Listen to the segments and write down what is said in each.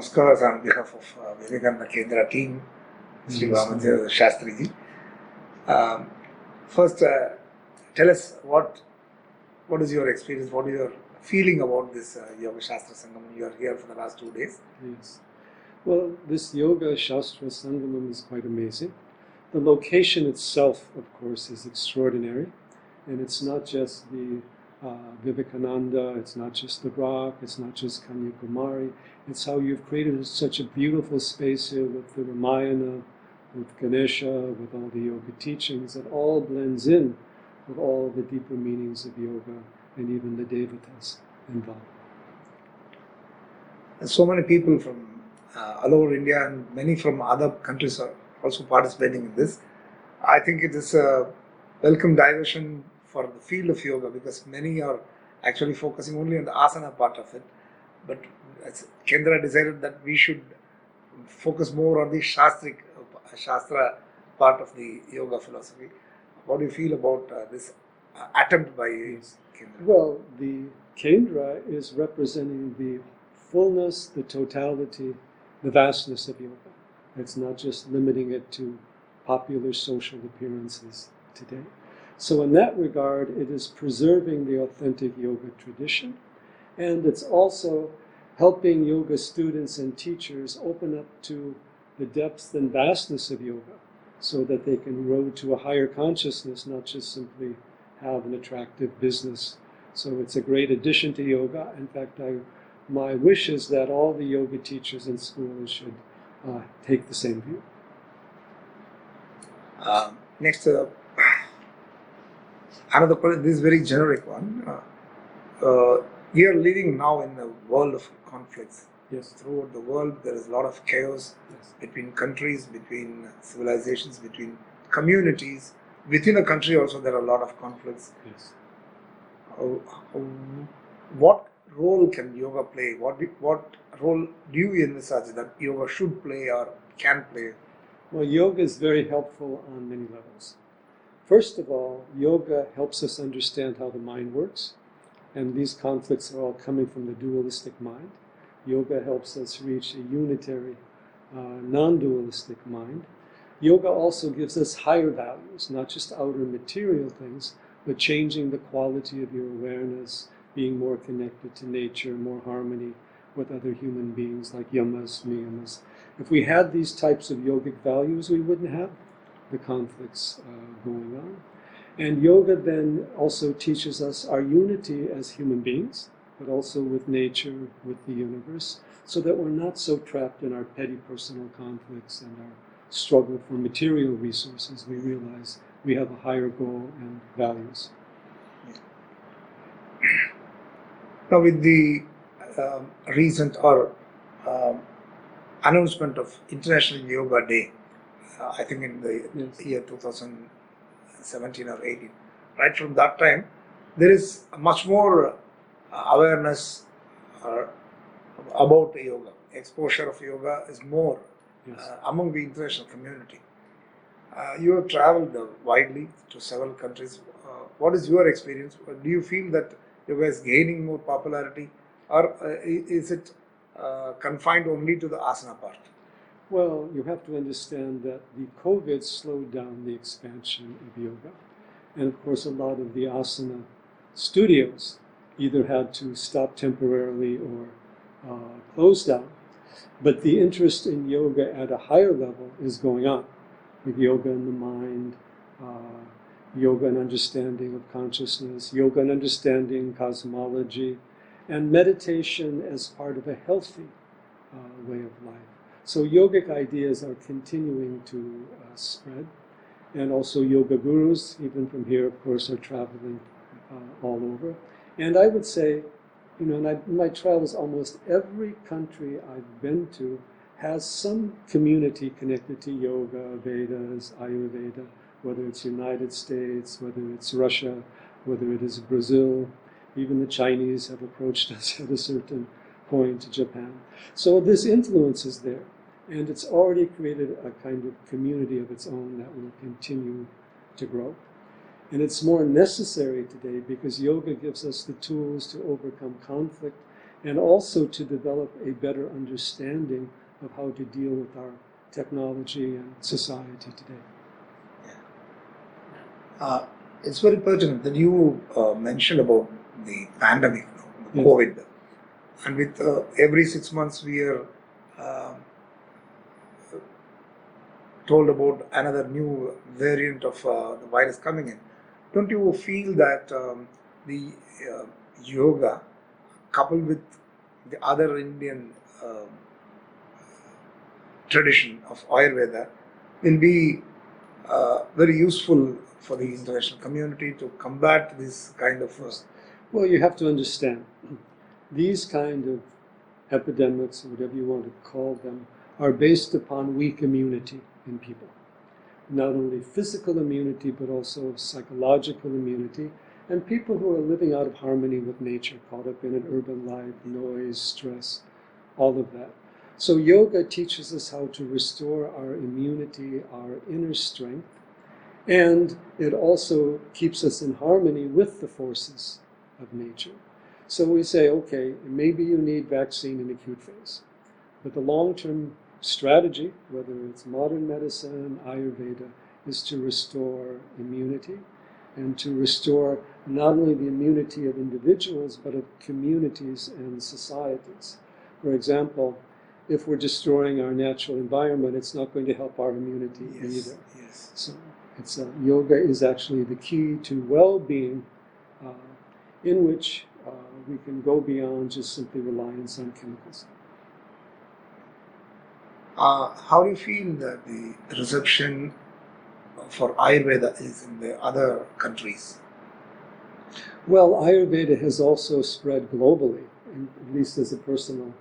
Namaskaras on behalf of Vivekananda Kendra team, Sri Vamadeva Shastri Ji. First, tell us what is your experience, what is your feeling about this Yoga Sastra Sangamam? You are here for the last 2 days. Yes. Well, this Yoga Sastra Sangamam is quite amazing. The location itself, of course, is extraordinary. And it's not just the Vivekananda, it's not just the rock, it's not just Kanyakumari. It's how you've created such a beautiful space here with the Ramayana, with Ganesha, with all the yoga teachings. It all blends in with all the deeper meanings of yoga and even the devatas involved. And so many people from all over India and many from other countries are also participating in this. I think it is a welcome diversion for the field of yoga because many are actually focusing only on the asana part of it. But as Kendra decided that we should focus more on the Shastra part of the yoga philosophy. What do you feel about this attempt by Kendra? Well, the Kendra is representing the fullness, the totality, the vastness of yoga. It's not just limiting it to popular social appearances today. So in that regard, it is preserving the authentic yoga tradition, and it's also helping yoga students and teachers open up to the depth and vastness of yoga so that they can grow to a higher consciousness, not just simply have an attractive business. So it's a great addition to yoga. In fact, my wish is that all the yoga teachers in schools should take the same view. Next, another question, this is very generic one. We are living now in a world of conflicts. Yes. Throughout the world, there is a lot of chaos Yes. between countries, between civilizations, between communities. Within a country also there are a lot of conflicts. Yes. What role can yoga play? What role do you envisage that yoga should play or can play? Well, yoga is very helpful on many levels. First of all, yoga helps us understand how the mind works, and these conflicts are all coming from the dualistic mind. Yoga helps us reach a unitary, non-dualistic mind. Yoga also gives us higher values, not just outer material things, but changing the quality of your awareness, being more connected to nature, more harmony with other human beings like yamas, niyamas. If we had these types of yogic values, we wouldn't have the conflicts going on. And yoga then also teaches us our unity as human beings, but also with nature, with the universe, so that we're not so trapped in our petty personal conflicts and our struggle for material resources. We realize we have a higher goal and values. Now with the recent announcement of International Yoga Day, I think in the year 2017 or 18, right from that time, there is much more awareness about yoga. Exposure of yoga is more among the international community. You have traveled widely to several countries. What is your experience? Do you feel that yoga is gaining more popularity, or is it confined only to the asana part? Well, you have to understand that the COVID slowed down the expansion of yoga. And of course, a lot of the asana studios either had to stop temporarily or close down. But the interest in yoga at a higher level is going on, with yoga in the mind, yoga and understanding of consciousness, yoga and understanding cosmology, and meditation as part of a healthy way of life. So yogic ideas are continuing to spread, and also yoga gurus, even from here, of course, are traveling all over. And I would say, in my travels, almost every country I've been to has some community connected to yoga, Vedas, Ayurveda, whether it's United States, whether it's Russia, whether it is Brazil. Even the Chinese have approached us at a certain point, Japan. So this influence is there, and it's already created a kind of community of its own that will continue to grow. And it's more necessary today because yoga gives us the tools to overcome conflict and also to develop a better understanding of how to deal with our technology and society today. It's very pertinent that you mentioned about the pandemic, Yes. COVID, and with every 6 months we are told about another new variant of the virus coming in. Don't you feel that the yoga, coupled with the other Indian tradition of Ayurveda, will be very useful for the international community to combat this kind of Well, you have to understand, these kind of epidemics, or whatever you want to call them, are based upon weak immunity in people. Not only physical immunity, but also psychological immunity, and people who are living out of harmony with nature, caught up in an urban life, noise, stress, all of that. So yoga teaches us how to restore our immunity, our inner strength, and it also keeps us in harmony with the forces of nature. So we say, okay, maybe you need vaccine in acute phase, but the long-term strategy, whether it's modern medicine, Ayurveda, is to restore immunity and to restore not only the immunity of individuals, but of communities and societies. For example, if we're destroying our natural environment, it's not going to help our immunity either. Yes. So it's yoga is actually the key to well-being, in which we can go beyond just simply reliance on chemicals. How do you feel that the reception for Ayurveda is in the other countries? Well, Ayurveda has also spread globally, at least as a personal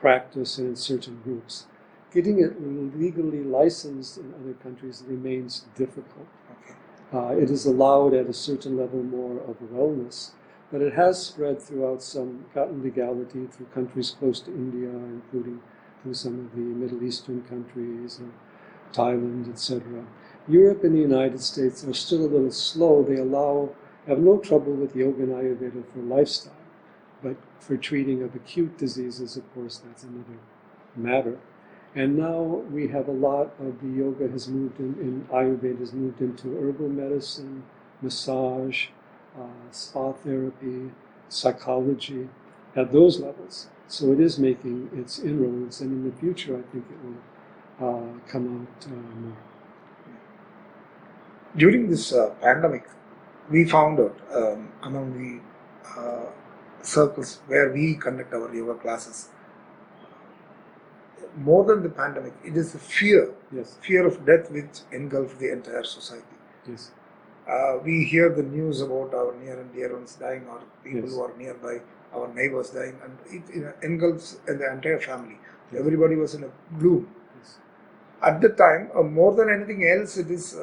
practice and in certain groups. Getting it legally licensed in other countries remains difficult. Okay. It is allowed at a certain level more of wellness, but it has spread throughout gotten legality through countries close to India, including through some of the Middle Eastern countries, Thailand, etc. Europe and the United States are still a little slow. They have no trouble with yoga and Ayurveda for lifestyle, but for treating of acute diseases, of course, that's another matter. And now we have a lot of the yoga has moved in Ayurveda has moved into herbal medicine, massage, spa therapy, psychology, at those levels. So it is making its inroads, and in the future I think it will come out more. During this pandemic, we found out among the circles where we conduct our yoga classes, more than the pandemic, it is the fear of death which engulfs the entire society. Yes. We hear the news about our near and dear ones dying, or people Yes. who are nearby, our neighbors dying, and it engulfs the entire family. Yes. Everybody was in a gloom. Yes. At the time, more than anything else, it is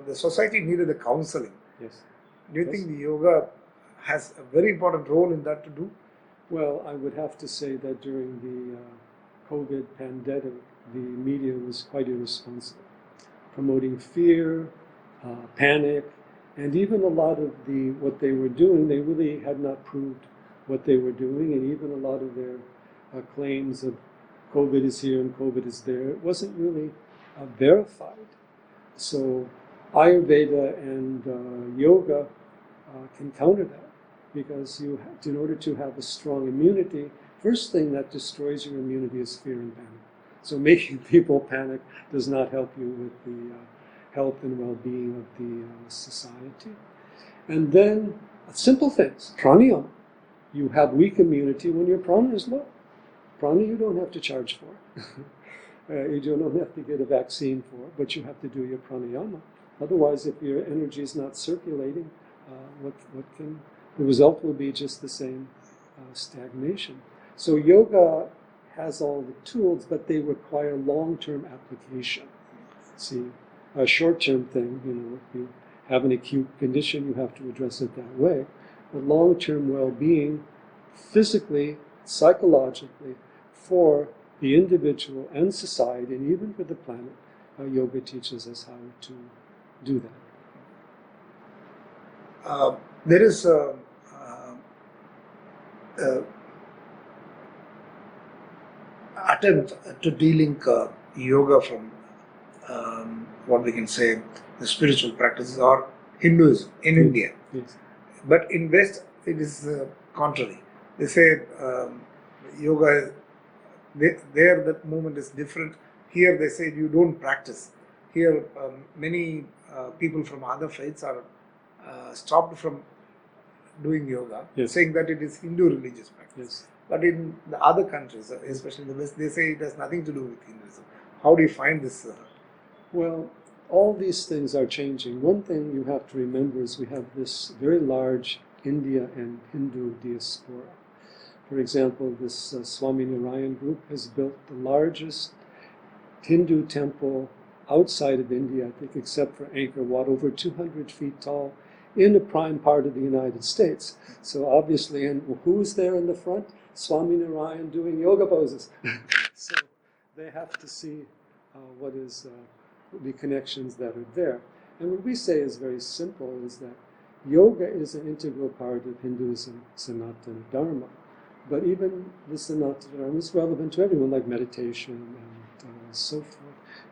the society needed a counseling. Yes. Do you think the yoga has a very important role in that to do? Well, I would have to say that during the COVID pandemic, the media was quite irresponsible, promoting fear, panic, and even a lot of what they were doing, they really had not proved what they were doing, and even a lot of their claims of COVID is here and COVID is there, it wasn't really verified. So Ayurveda and yoga can counter that, because in order to have a strong immunity, first thing that destroys your immunity is fear and panic. So making people panic does not help you with the health and well-being of the society. And then simple things, pranayama. You have weak immunity when your prana is low. Prana you don't have to charge for. You don't have to get a vaccine for, but you have to do your pranayama. Otherwise, if your energy is not circulating, the result will be just the same stagnation. So yoga has all the tools, but they require long-term application. See, a short-term thing, if you have an acute condition, you have to address it that way. But long-term well-being, physically, psychologically, for the individual and society, and even for the planet, yoga teaches us how to do that. There is a uh, attempt to de-link yoga from what we can say the spiritual practices or Hinduism in India. Yes. But in West, it is contrary. They say yoga, there that movement is different. Here they say you don't practice. Here many people from other faiths are stopped from doing yoga, Yes. saying that it is Hindu religious practice. Yes. But in the other countries, especially the West, they say it has nothing to do with Hinduism. How do you find this? Well, all these things are changing. One thing you have to remember is we have this very large India and Hindu diaspora. For example, this Swami Narayan group has built the largest Hindu temple outside of India, I think, except for Angkor Wat, over 200 feet tall, in a prime part of the United States. So obviously, and who's there in the front? Swami Narayan doing yoga poses. So they have to see what is the connections that are there. And what we say is very simple, is that yoga is an integral part of Hinduism, Sanatana Dharma. But even the Sanatana Dharma is relevant to everyone, like meditation and so forth.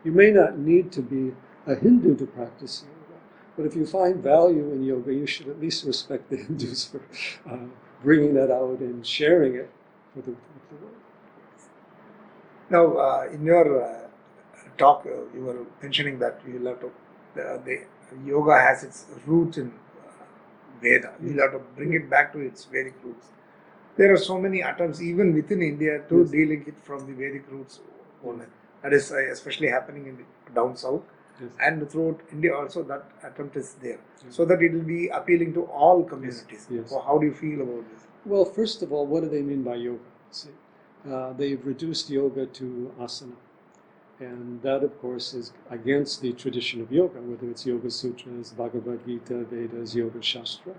You may not need to be a Hindu to practice yoga, but if you find value in yoga, you should at least respect the Hindus for bringing that out and sharing it with the world. Now, in your talk, you were mentioning that you have to, the yoga has its root in Veda. You have to bring it back to its Vedic roots. There are so many attempts, even within India, to Yes. de-link it from the Vedic roots only. That is especially happening in down south. Yes. And throughout India also that attempt is there. Yes. So that it will be appealing to all communities. Yes. So how do you feel about this? Well, first of all, what do they mean by yoga? See, they've reduced yoga to asana. And that, of course, is against the tradition of yoga, whether it's Yoga Sutras, Bhagavad Gita, Vedas, Yoga Shastra.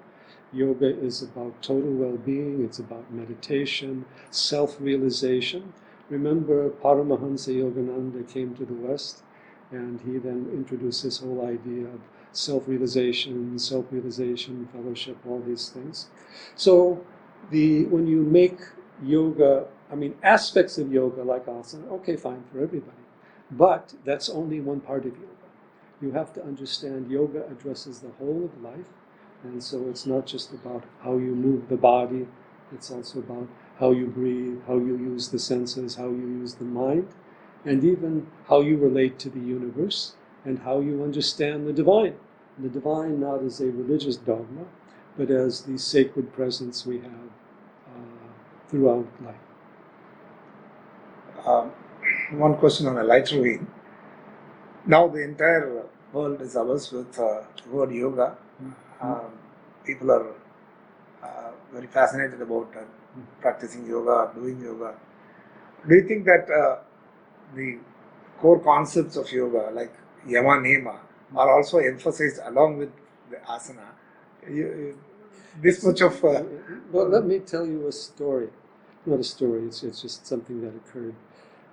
Yoga is about total well-being, it's about meditation, self-realization. Remember, Paramahansa Yogananda came to the West, and he then introduced this whole idea of self-realization, fellowship, all these things. So when you make yoga, aspects of yoga like asana, okay, fine for everybody. But that's only one part of yoga. You have to understand yoga addresses the whole of life. And so it's not just about how you move the body, it's also about how you breathe, how you use the senses, how you use the mind, and even how you relate to the universe and how you understand the divine. The divine not as a religious dogma, but as the sacred presence we have throughout life. One question on a lighter vein. Now the entire world is ours with the word yoga. People are very fascinated about practicing yoga, doing yoga. Do you think that the core concepts of yoga, like yama, nema, are also emphasized along with the asana? This much of... well, let me tell you a story. Not a story, it's just something that occurred.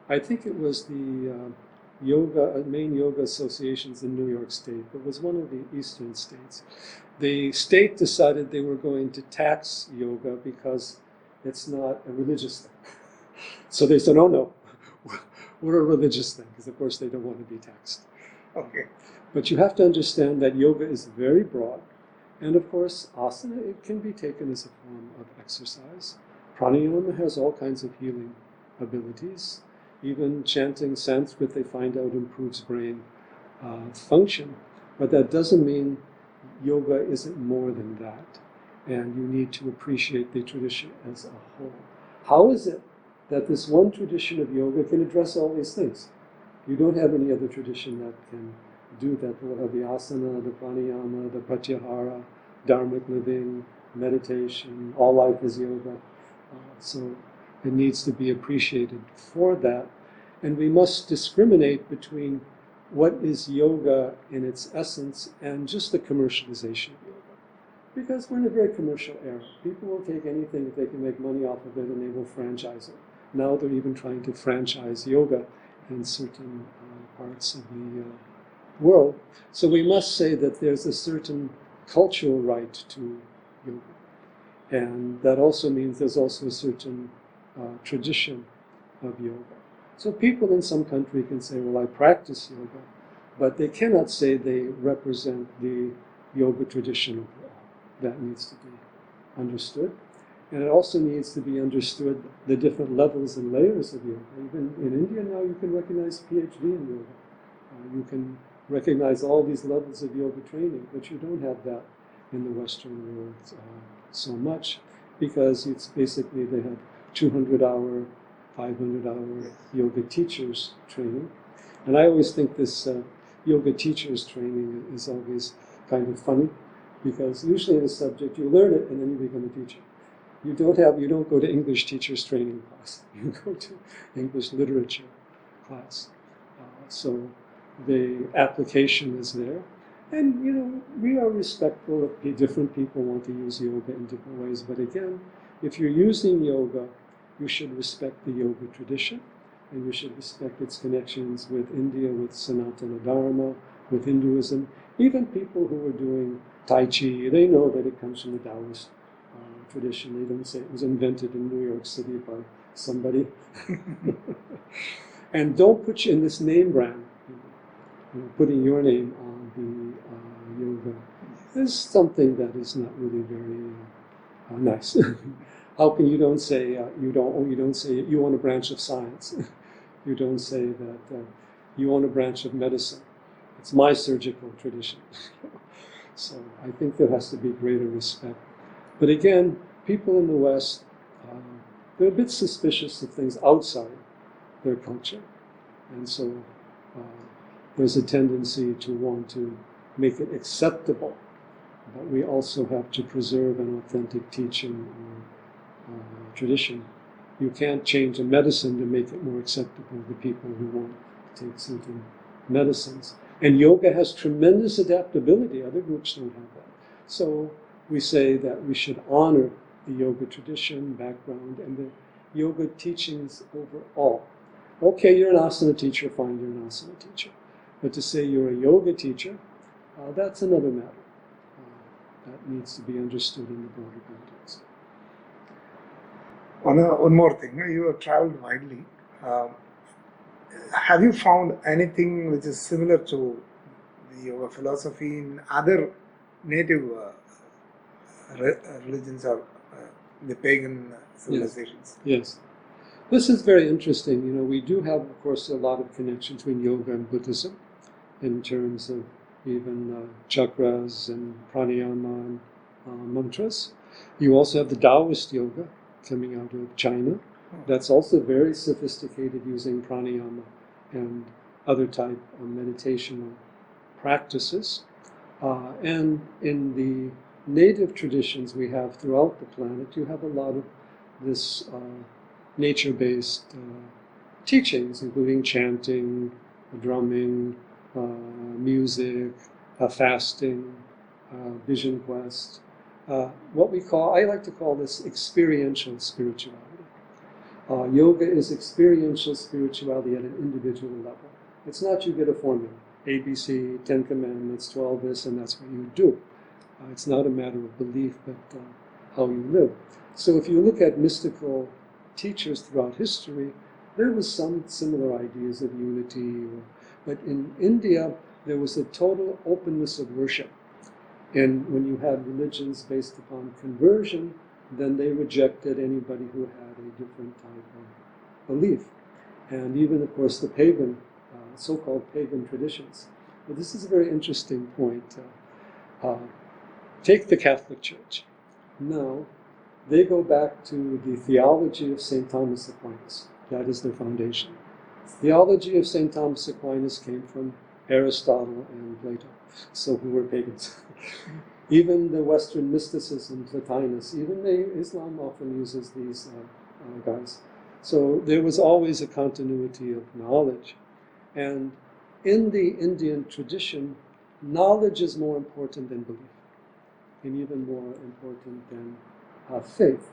I think it was the main yoga associations in New York State. It was one of the eastern states. The state decided they were going to tax yoga because it's not a religious thing. So they said, oh no, we're a religious thing, because of course they don't want to be taxed. Okay. But you have to understand that yoga is very broad. And of course, asana, it can be taken as a form of exercise. Pranayama has all kinds of healing abilities. Even chanting Sanskrit, they find out, improves brain function. But that doesn't mean yoga isn't more than that. And you need to appreciate the tradition as a whole. How is it that this one tradition of yoga can address all these things? You don't have any other tradition that can do that. We'll have the asana, the pranayama, the pratyahara, dharmic living, meditation, all life is yoga. So it needs to be appreciated for that. And we must discriminate between what is yoga in its essence and just the commercialization of yoga. Because we're in a very commercial era. People will take anything if they can make money off of it, and they will franchise it. Now they're even trying to franchise yoga in certain parts of the world. So we must say that there's a certain cultural right to yoga. And that also means there's also a certain tradition of yoga. So people in some country can say, well, I practice yoga, but they cannot say they represent the yoga tradition overall. That needs to be understood. And it also needs to be understood the different levels and layers of yoga. Even in India now you can recognize PhD in yoga. You can recognize all these levels of yoga training, but you don't have that in the Western world so much, because it's basically they have 200-hour, 500-hour yoga teachers training. And I always think this yoga teachers training is always kind of funny, because usually in a subject you learn it and then you become a teacher. You don't go to English teachers training class. You go to English literature class. So the application is there. And, we are respectful of different people want to use yoga in different ways. But again, if you're using yoga, you should respect the yoga tradition, and you should respect its connections with India, with Sanatana Dharma, with Hinduism. Even people who are doing Tai Chi, they know that it comes from the Taoist tradition. They don't say it was invented in New York City by somebody. And don't put you in this name brand. Putting your name on the yoga is something that is not really very nice. How can you don't say you don't say you want a branch of science? You don't say that you want a branch of medicine. It's my surgical tradition. So I think there has to be greater respect. But again, people in the West, they're a bit suspicious of things outside their culture, and so there's a tendency to want to make it acceptable, but we also have to preserve an authentic teaching or tradition. You can't change a medicine to make it more acceptable to people who want to take certain medicines. And yoga has tremendous adaptability. Other groups don't have that. So we say that we should honor the yoga tradition, background, and the yoga teachings overall. Okay, you're an asana teacher, fine, you're an asana teacher. But to say you're a yoga teacher, that's another matter. That needs to be understood in the broader context. One more thing, you have traveled widely. Have you found anything which is similar to the yoga philosophy in other native religions or the pagan civilizations? Yes. This is very interesting. We do have, of course, a lot of connection between yoga and Buddhism in terms of even chakras and pranayama and mantras. You also have the Taoist yoga coming out of China. That's also very sophisticated, using pranayama and other type of meditational practices. And in the native traditions we have throughout the planet, you have a lot of this nature-based teachings, including chanting, drumming, music, fasting, vision quest. I like to call this experiential spirituality. Yoga is experiential spirituality at an individual level. It's not you get a formula, ABC, 10 Commandments, 12 this, and that's what you do. It's not a matter of belief, but how you live. So if you look at mystical teachers throughout history, there was some similar ideas of unity, but in India, there was a total openness of worship. And when you had religions based upon conversion, then they rejected anybody who had a different type of belief. And even, of course, the pagan, so-called pagan traditions. But this is a very interesting point. Take the Catholic Church. Now, they go back to the theology of St. Thomas Aquinas. That is their foundation. The theology of St. Thomas Aquinas came from Aristotle and Plato, so who were pagans. Even the Western mysticism, Plotinus, even Islam often uses these guys. So there was always a continuity of knowledge. And in the Indian tradition, knowledge is more important than belief, and even more important than faith.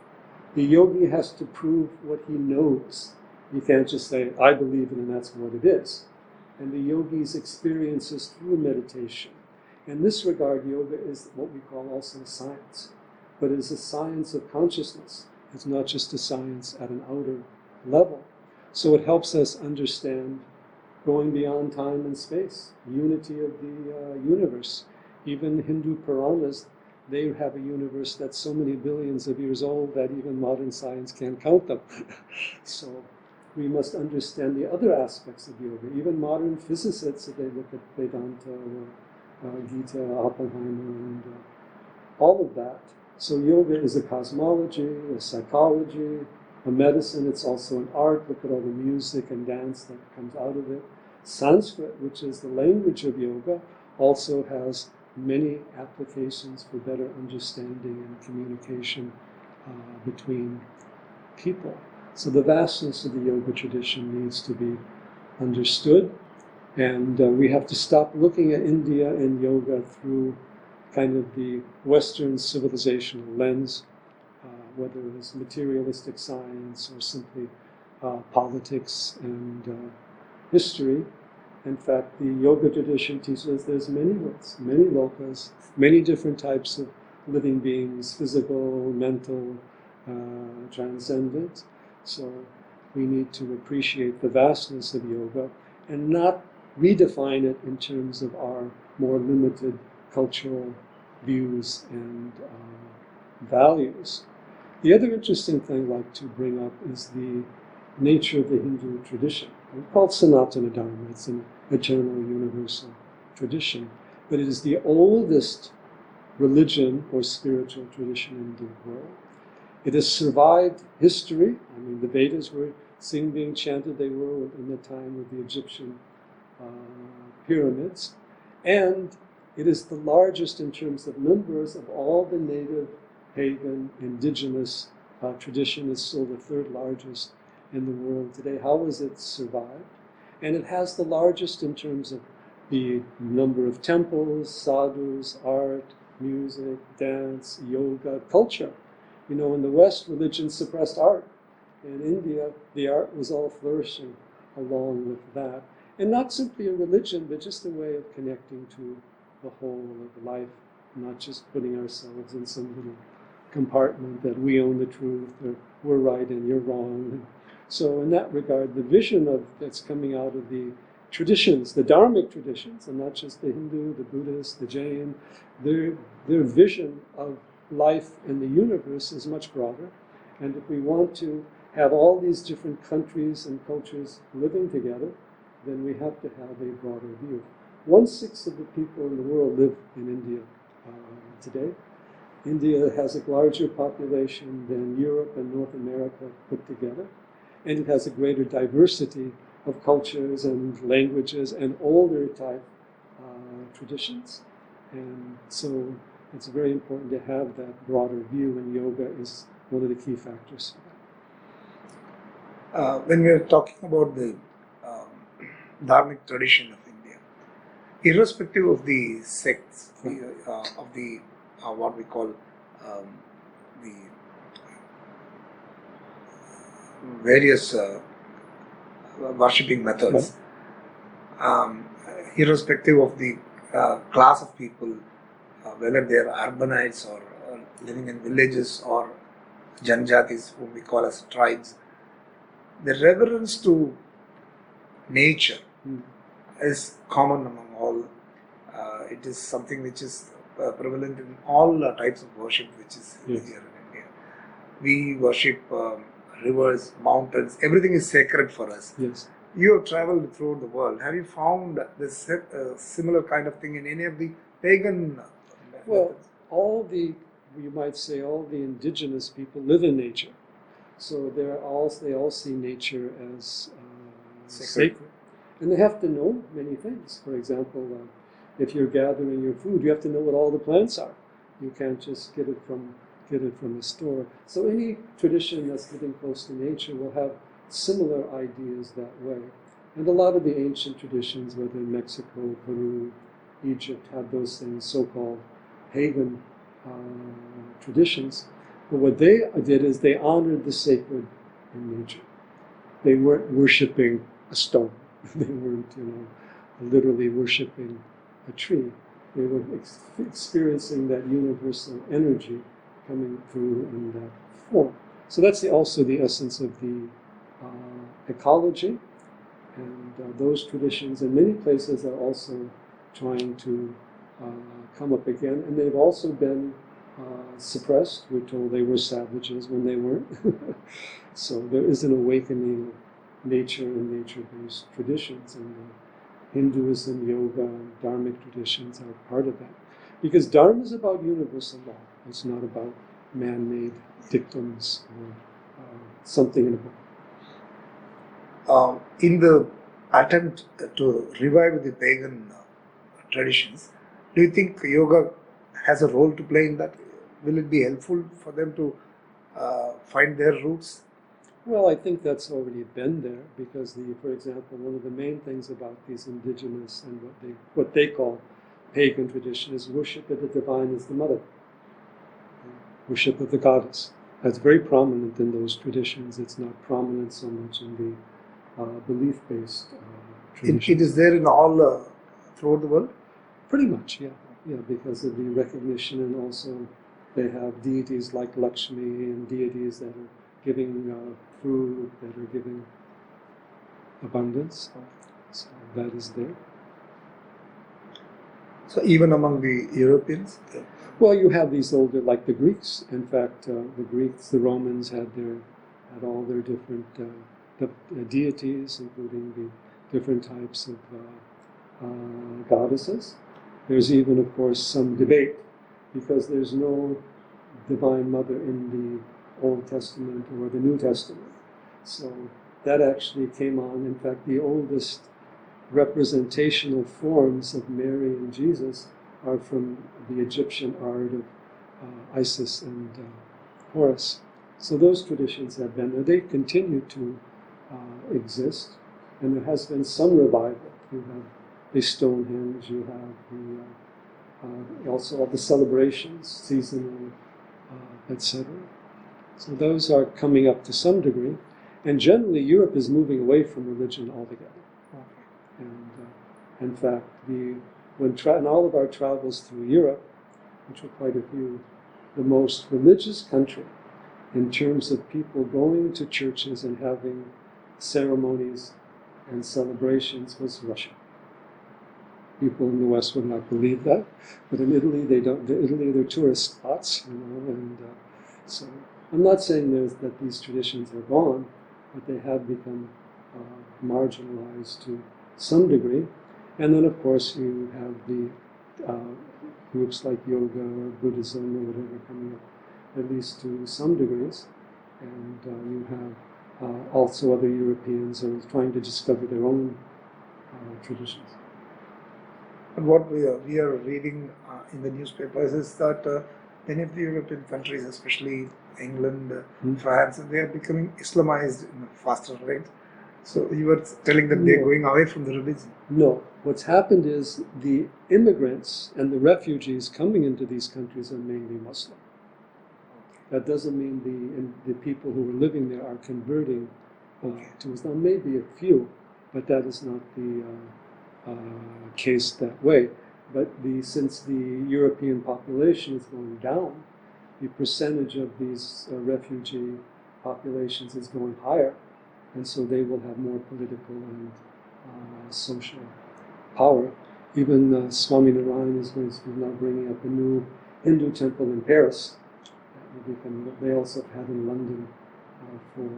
The yogi has to prove what he knows. He can't just say, I believe it and that's what it is. And the yogi's experiences through meditation. In this regard, yoga is what we call also science. but it's a science of consciousness. It's not just a science at an outer level. So it helps us understand going beyond time and space, unity of the universe. Even Hindu Puranas, they have a universe that's so many billions of years old that even modern science can't count them. So we must understand the other aspects of yoga. Even modern physicists, if they look at Vedanta or Gita, Oppenheimer, and all of that. So yoga is a cosmology, a psychology, a medicine. It's also an art. Look at all the music and dance that comes out of it. Sanskrit, which is the language of yoga, also has many applications for better understanding and communication between people. So the vastness of the yoga tradition needs to be understood, and we have to stop looking at India and yoga through kind of the Western civilizational lens, whether it's materialistic science or simply politics and history. In fact, the yoga tradition teaches us there's many worlds, many lokas, many different types of living beings, physical, mental, transcendent. So we need to appreciate the vastness of yoga and not redefine it in terms of our more limited cultural views and values. The other interesting thing I'd like to bring up is the nature of the Hindu tradition. It's called Sanatana Dharma. It's an eternal, universal tradition. But it is the oldest religion or spiritual tradition in the world. It has survived history. I mean, the Vedas were seen being chanted. They were in the time of the Egyptian pyramids. And it is the largest in terms of numbers of all the native, pagan, indigenous tradition. It's still the third largest in the world today. How has it survived? And it has the largest in terms of the number of temples, sadhus, art, music, dance, yoga, culture. You know, in the West, religion suppressed art. In India, the art was all flourishing along with that. And not simply a religion, but just a way of connecting to the whole of life, not just putting ourselves in some little compartment that we own the truth, or we're right and you're wrong. So in that regard, the vision that's coming out of the traditions, the Dharmic traditions, and not just the Hindu, the Buddhist, the Jain, their vision of life and the universe is much broader. And if we want to have all these different countries and cultures living together, then we have to have a broader view. 1/6 of the people in the world live in India today. India has a larger population than Europe and North America put together. And it has a greater diversity of cultures and languages and older type traditions. And so it's very important to have that broader view, and yoga is one of the key factors for that. When we are talking about the Dharmic tradition of India, irrespective of the sects, of the what we call the various worshipping methods, irrespective of the class of people, whether they are urbanites or living in villages or Janjatis, whom we call as tribes, the reverence to nature is common among all. It is something which is prevalent in all types of worship which is here in India. We worship rivers, mountains, everything is sacred for us. Yes. You have traveled throughout the world. Have you found this similar kind of thing in any of the pagan Well, you might say, all the indigenous people live in nature. So they all see nature as sacred. And they have to know many things. For example, if you're gathering your food, you have to know what all the plants are. You can't just get it from a store. So any tradition that's living close to nature will have similar ideas that way. And a lot of the ancient traditions, whether in Mexico, Peru, Egypt, have those things, so-called pagan traditions. But what they did is they honored the sacred in nature. They weren't worshipping a stone. They weren't, literally worshipping a tree. They were experiencing that universal energy coming through in that form. So that's also the essence of the ecology, and those traditions in many places are also trying to come up again, and they've also been suppressed. We're told they were savages when they weren't. So there is an awakening of nature and nature-based traditions, and Hinduism, yoga, and dharmic traditions are part of that. Because Dharma is about universal law. It's not about man-made dictums or something in a book. In the attempt to revive the pagan traditions, do you think yoga has a role to play in that? Will it be helpful for them to find their roots? Well, I think that's already been there because, for example, one of the main things about these indigenous and what they call pagan tradition is worship of the divine as the mother, worship of the goddess. That's very prominent in those traditions. It's not prominent so much in the belief-based traditions. It is there in all throughout the world? Pretty much, yeah, because of the recognition, and also they have deities like Lakshmi and deities that are giving food, that are giving abundance. So that is there. So even among the Europeans? Well, you have these older, like the Greeks. In fact, the Greeks, the Romans had all their different deities, including the different types of goddesses. There's even, of course, some debate because there's no Divine Mother in the Old Testament or the New Testament. So that actually came on. In fact, the oldest representational forms of Mary and Jesus are from the Egyptian art of Isis and Horus. So those traditions have been there. They continue to exist, and there has been some revival. You have the Stonehenge, you have also all the celebrations, seasonal, etc. So those are coming up to some degree, and generally Europe is moving away from religion altogether. And in fact, in all of our travels through Europe, which were quite a few, the most religious country in terms of people going to churches and having ceremonies and celebrations was Russia. People in the West would not believe that, but in Italy, they're tourist spots, and so I'm not saying that these traditions are gone, but they have become marginalized to some degree. And then, of course, you have the groups like yoga or Buddhism or whatever coming up, at least to some degrees. And you have also other Europeans who are trying to discover their own traditions. And what we are reading in the newspapers is that many of the European countries, especially England, France, they are becoming Islamized in a faster rate. So you were telling that they're going away from the religion. No. What's happened is the immigrants and the refugees coming into these countries are mainly Muslim. That doesn't mean the people who are living there are converting to Islam. Maybe a few, but that is not the case that way. But since the European population is going down, the percentage of these refugee populations is going higher, and so they will have more political and social power. Even Swami Vivekananda is going to be now bringing up a new Hindu temple in Paris. They also have had in London for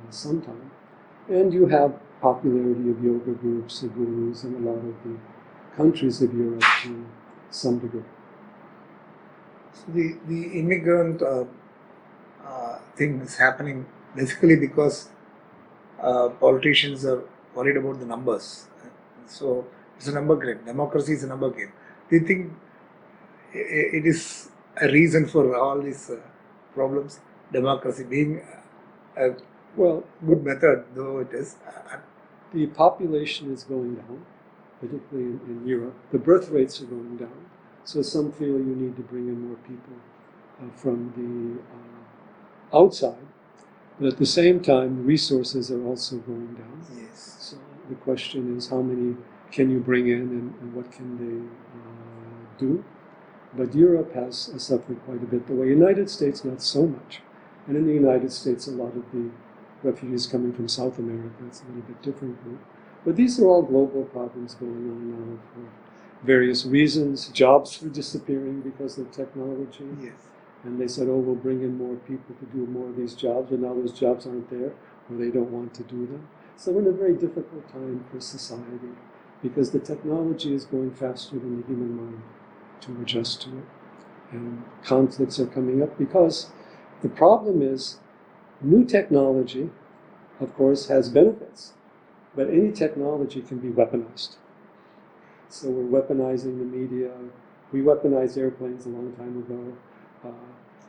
some time. And you have popularity of yoga groups, of gurus, in a lot of the countries of Europe to some degree. So the immigrant thing is happening basically because politicians are worried about the numbers. So it's a number game. Democracy is a number game. Do you think it is a reason for all these problems? Democracy being a good method, though it is. The population is going down, particularly in Europe. The birth rates are going down. So some feel you need to bring in more people from the outside. But at the same time, resources are also going down. Yes. So the question is, how many can you bring in, and what can they do? But Europe has suffered quite a bit. The United States, not so much. And in the United States, a lot of the refugees coming from South America, it's a little bit different group. But these are all global problems going on now for various reasons. Jobs were disappearing because of technology. Yes. And they said, oh, we'll bring in more people to do more of these jobs, and now those jobs aren't there, or they don't want to do them. So we're in a very difficult time for society, because the technology is going faster than the human mind to adjust to it. And conflicts are coming up because the problem is new technology, of course, has benefits, but any technology can be weaponized. So we're weaponizing the media. We weaponized airplanes a long time ago,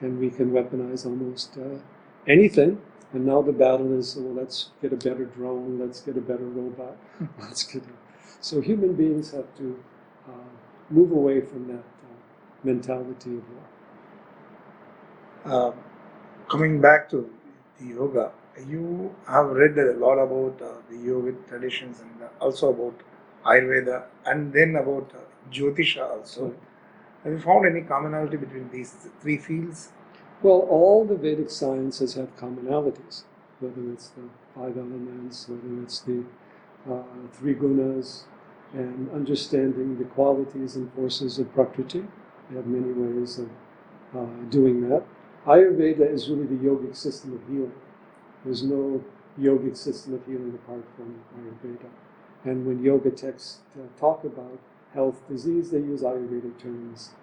and we can weaponize almost anything. And now the battle is, well, let's get a better drone, let's get a better robot, let's get So human beings have to move away from that mentality of war. Coming back to the yoga, you have read a lot about the yogic traditions and also about Ayurveda and then about Jyotisha also. Right. Have you found any commonality between these three fields? Well, all the Vedic sciences have commonalities, whether it's the 5 elements, whether it's the 3 gunas, and understanding the qualities and forces of Prakriti. They have many ways of doing that. Ayurveda is really the yogic system of healing. There's no yogic system of healing apart from Ayurveda. And when yoga texts talk about health, disease, they use Ayurvedic terms,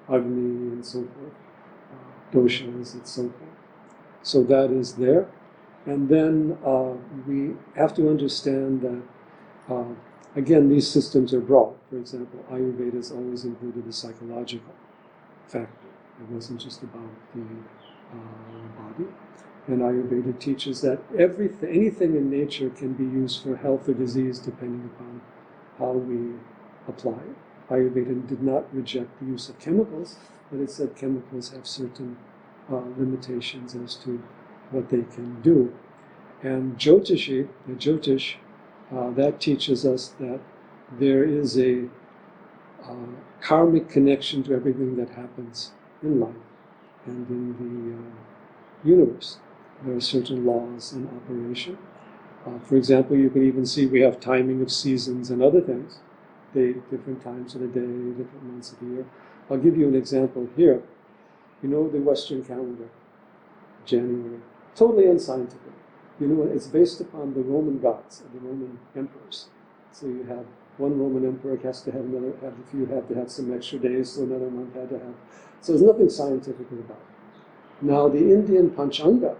Agni and so forth, doshas and so forth. So that is there. And then we have to understand that, again, these systems are broad. For example, Ayurveda has always included the psychological factor. It wasn't just about the body. And Ayurveda teaches that anything in nature can be used for health or disease depending upon how we apply it. Ayurveda did not reject the use of chemicals, but it said chemicals have certain limitations as to what they can do. And Jyotish, that teaches us that there is a karmic connection to everything that happens in life and in the universe. There are certain laws in operation. For example, you can even see we have timing of seasons and other things, different times of the day, different months of the year. I'll give you an example here. You know the Western calendar, January, totally unscientific. You know, it's based upon the Roman gods, the Roman emperors. So you have one Roman emperor has to have another, if you have to have some extra days, so another month had to have. So there's nothing scientific about it. Now the Indian Panchanga,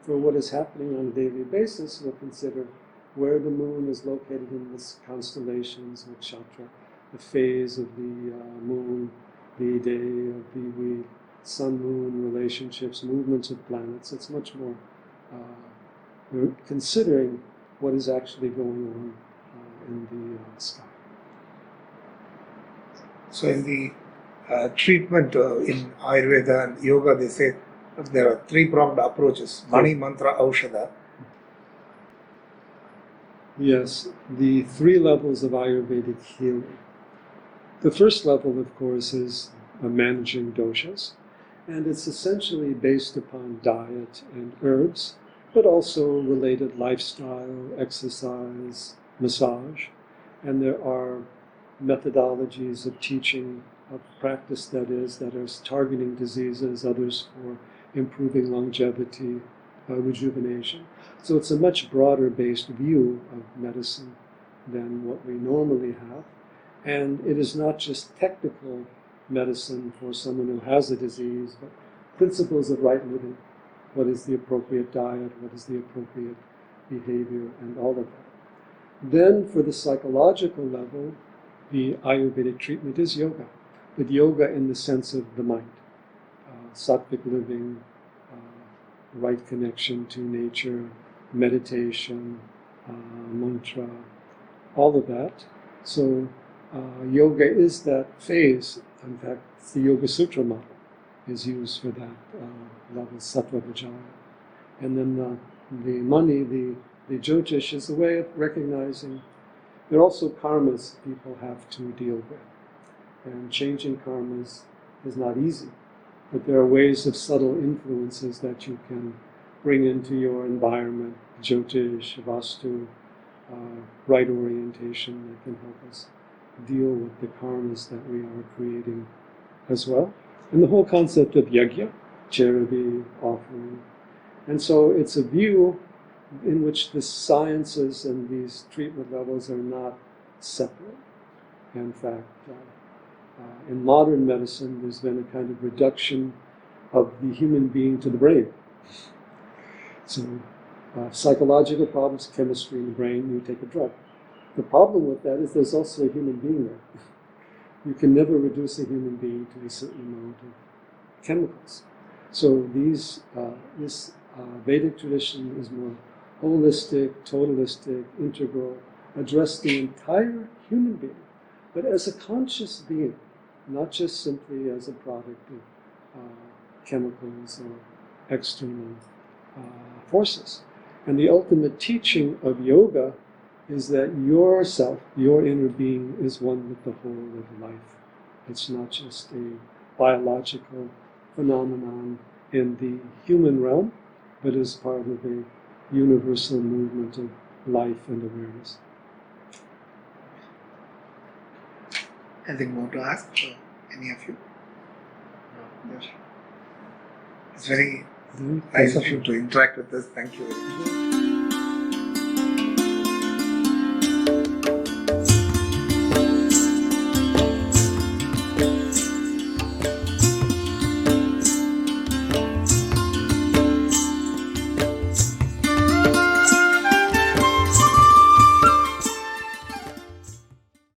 for what is happening on a daily basis, will consider where the moon is located in the constellations, nakshatra, the phase of the moon, the day of the week, sun-moon relationships, movements of planets. It's much more, we're considering what is actually going on in the sky. So in the treatment in Ayurveda and Yoga, they say there are 3-pronged approaches, Mani, Mantra, Aushada. Yes, the 3 levels of Ayurvedic healing. The first level, of course, is managing doshas, and it's essentially based upon diet and herbs, but also related lifestyle, exercise, massage, and there are methodologies of teaching, of practice that are targeting diseases, others for improving longevity, rejuvenation. So it's a much broader based view of medicine than what we normally have. And it is not just technical medicine for someone who has a disease, but principles of right living. What is the appropriate diet? What is the appropriate behavior? And all of that. Then for the psychological level, the Ayurvedic treatment is yoga. But yoga in the sense of the mind. Sattvic living, right connection to nature, meditation, mantra, all of that. So yoga is that phase. In fact, the Yoga Sutra model is used for that level, sattva vijaya. And then the Mani, the Jyotish, is a way of recognizing there are also karmas people have to deal with. And changing karmas is not easy. But there are ways of subtle influences that you can bring into your environment, Jyotisha, Vastu, right orientation that can help us deal with the karmas that we are creating as well. And the whole concept of yajna, charity, offering. And so it's a view in which the sciences and these treatment levels are not separate. In fact, in modern medicine, there's been a kind of reduction of the human being to the brain. So, psychological problems, chemistry in the brain, you take a drug. The problem with that is there's also a human being there. You can never reduce a human being to a certain amount of chemicals. So this Vedic tradition is more holistic, totalistic, integral, address the entire human being, but as a conscious being, not just simply as a product of chemicals or external forces. And the ultimate teaching of yoga is that yourself, your inner being, is one with the whole of life. It's not just a biological phenomenon in the human realm, but is part of a universal movement of life and awareness. Anything more to ask for any of you? No. Yes. It's very nice of you to interact with us. Thank you very much.